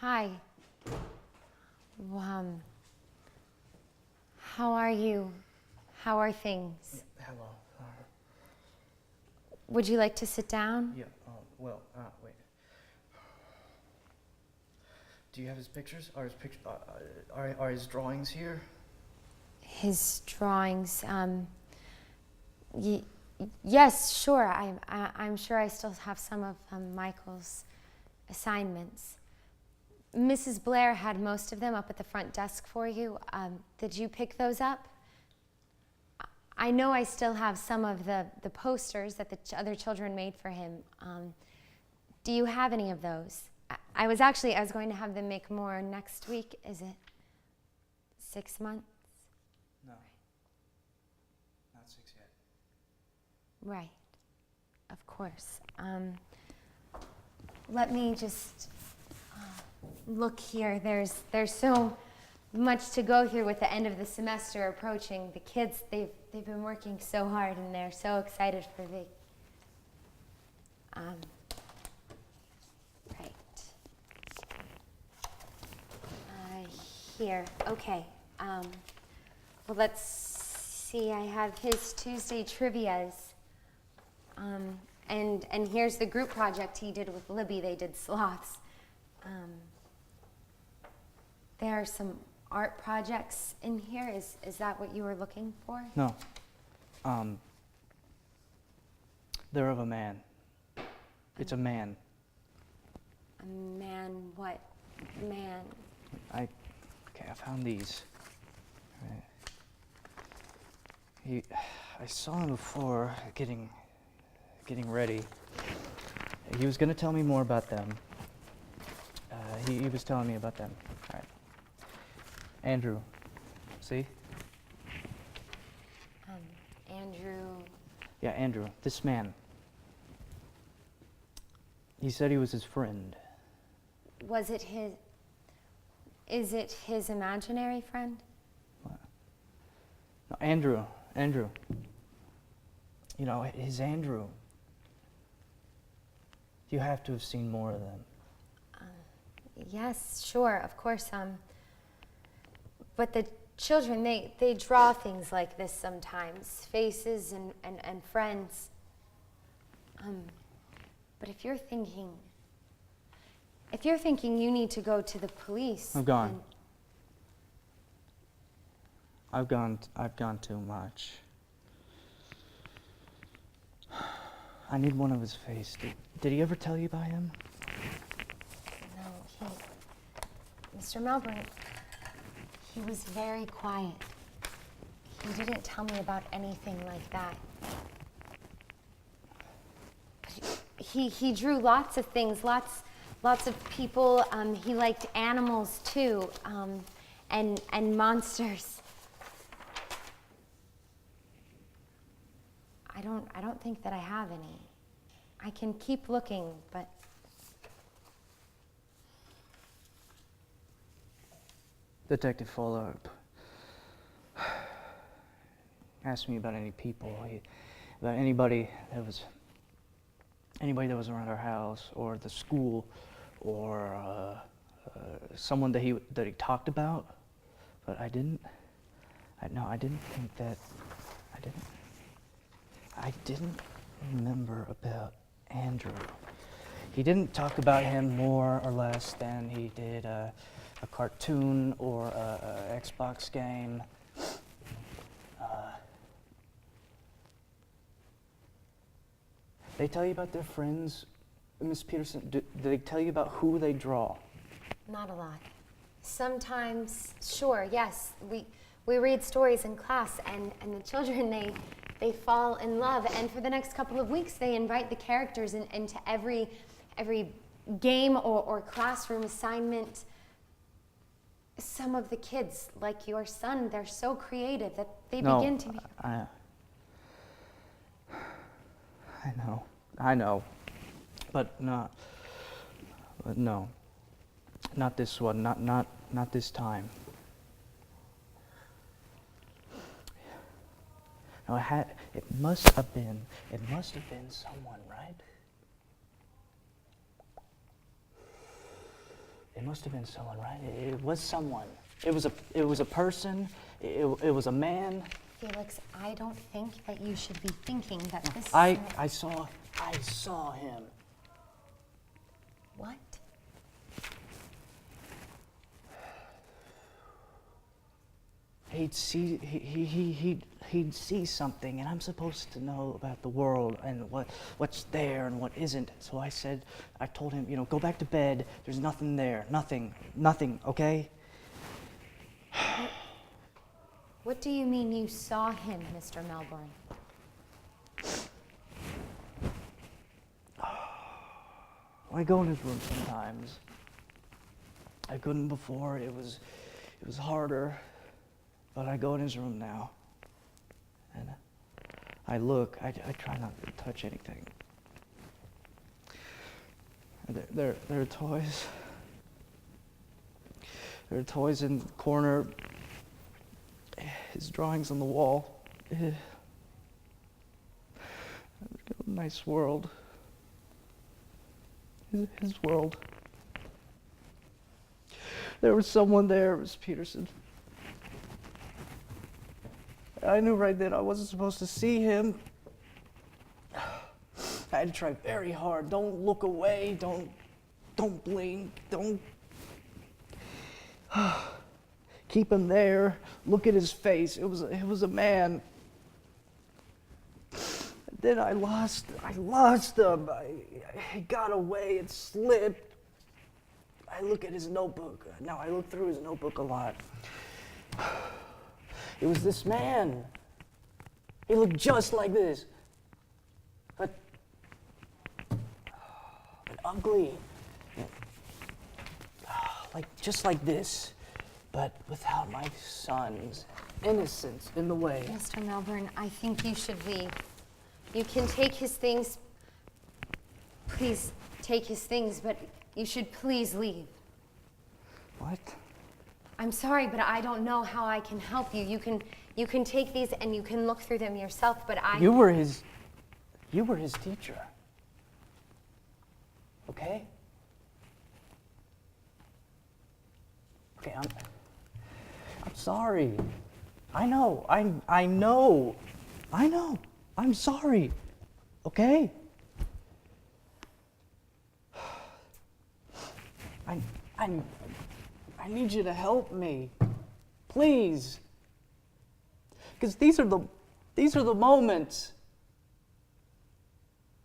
Hi. How are you? How are things? Hello. Would you like to sit down? Yeah, wait. Do you have his pictures? Are his drawings here? His drawings, yes, sure. I'm sure I still have some of Michael's assignments. Mrs. Blair had most of them up at the front desk for you. Did you pick those up? I know I still have some of the posters that the other children made for him. Do you have any of those? I was going to have them make more next week. Is it 6 months? No. Not 6 yet. Right. Of course. Let me just look here. There's so much to go through with the end of the semester approaching. The kids, they've been working so hard and they're so excited for the right. Here. Okay. Well, let's see. I have his Tuesday trivias. And here's the group project he did with Libby. They did sloths. There are some art projects in here. Is that what you were looking for? No. They're of a man. It's a man. A man? What man? I found these. Right. I saw him before getting ready. He was going to tell me more about them. He was telling me about them. All right. Andrew, see? Andrew. Yeah, Andrew, this man. He said he was his friend. Was it his... Is it his imaginary friend? What? No, Andrew. You know, his Andrew. You have to have seen more of them. Yes, sure, of course. But the children, they draw things like this sometimes, faces and friends. But if you're thinking you need to go to the police... I've gone. I've gone too much. I need one of his face. Did he ever tell you about him? No, Mr. Melbourne, he was very quiet. He didn't tell me about anything like that. He drew lots of things, lots of people. He liked animals too, and monsters. I don't think that I have any. I can keep looking, but... Detective Fuller asked me about any people, about anybody that was around our house or the school, or someone that he talked about, but I didn't think that. I didn't remember about Andrew. He didn't talk about him more or less than he did a cartoon or a Xbox game. They tell you about their friends, Miss Peterson? Do they tell you about who they draw? Not a lot. Sometimes, sure, yes. We read stories in class, and the children, they fall in love. And for the next couple of weeks, they invite the characters into every game or classroom assignment. Some of the kids, like your son, they're so creative that they begin to be... I know, but no, not this one, not this time. No, it must have been someone, right? It must have been someone, right? It was someone. It was a person. It was a man. Felix, I don't think that you should be thinking that this. I saw him. What? He'd see something, and I'm supposed to know about the world and what's there and what isn't. So I told him, go back to bed. There's nothing there, nothing, okay? What do you mean you saw him, Mr. Melbourne? I go in his room sometimes. I couldn't before. It was harder. But I go in his room now, and I look. I try not to touch anything. There are toys. There are toys in the corner. His drawings on the wall. A nice world. His world. There was someone there. It was Peterson. I knew right then I wasn't supposed to see him. I had to try very hard. Don't look away. Don't blink. Don't keep him there. Look at his face. It was a man. Then I lost him. He got away. It slipped. I look at his notebook. Now I look through his notebook a lot. It was this man. He looked just like this. But ugly. Just like this. But without my son's innocence in the way. Mr. Melbourne, I think you should leave. You can take his things. Please take his things, but you should please leave. What? I'm sorry, but I don't know how I can help you. You can take these and you can look through them yourself, but I... You were his teacher. Okay? Okay, I'm sorry. I know. I'm sorry. Okay? I need you to help me, please. Because these are the moments.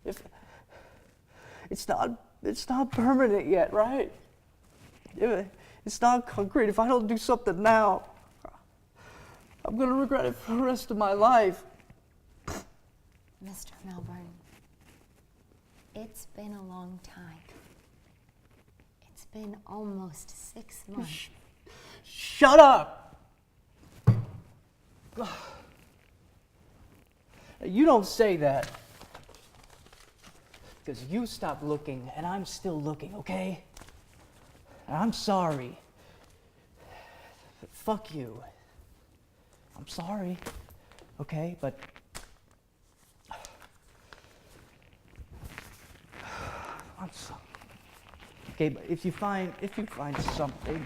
If it's not permanent yet, right? It's not concrete. If I don't do something now, I'm gonna regret it for the rest of my life. Mr. Melbourne, it's been a long time. It's been almost 6 months. Shut up! You don't say that. Because you stopped looking and I'm still looking, okay? And I'm sorry. Fuck you. I'm sorry, okay? But I'm sorry. Okay, but if you find something